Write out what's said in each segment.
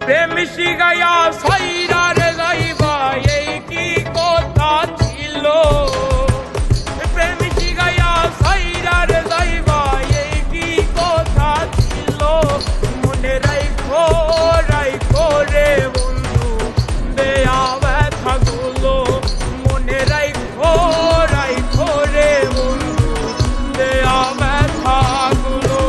প্রেম শিখাইয়া সাইরার যাইবা এই কি কথা ছিল প্রেম শিখাইয়া সাইরার যাইবা এই কি কথা ছিল মনে রাখো রাখো রে বন্ধু দেয়া ব্যথাগুলো মনে রাখো রাখো রে বন্ধু দেয়া ব্যথাগুলো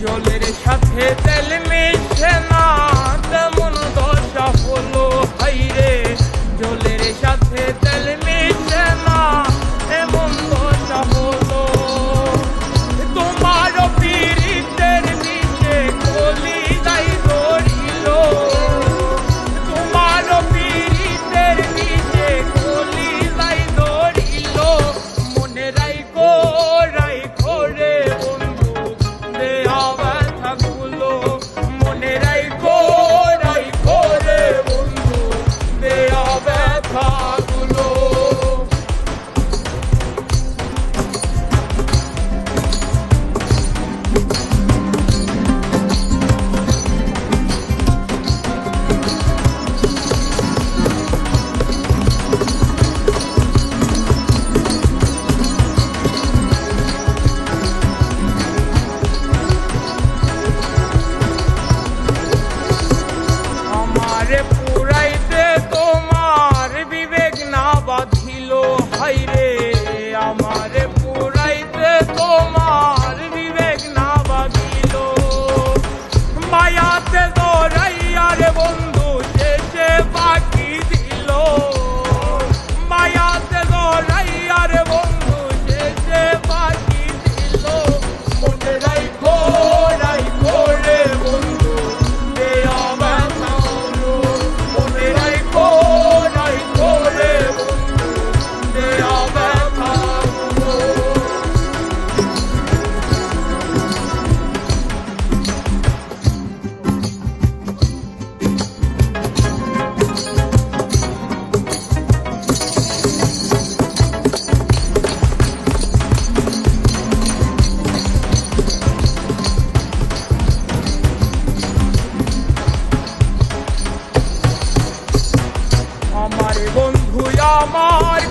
জলের সাথে তেল মিশে না তেমন দশা হলো হাইরে জলের সাথে তেল মিশে না এমন দশা হলো তোমার পীড়িতের নিচে কলি যাই ধরিল তোমার পীড়িতের নিচে কলি যাই ধরিল মনে রাখো রাখো রে বন্ধু দেয়া ব্যথাগুলো মনে রাখো রাখো রে বন্ধু দেয়া ব্যথাগুলো আমারে পুরাইতে তোমার বিবেক না বাঁধিল হাইরে আমারে পুরাইতে তোমার বিবেক না বাঁধিল মায়াতে দৌড়াইয়ার বন্ধু শেষে বাকি দিল মায়াতে দৌড়াইয়ার বন্ধু শেষে বাকি দিল মনে রাখো রাখো রে বন্ধু দেয়া ব্যথাগুলো মনে রাখো রাখো রে বন্ধু দেয়া ব্যথাগুলো আমার বন্ধু আমার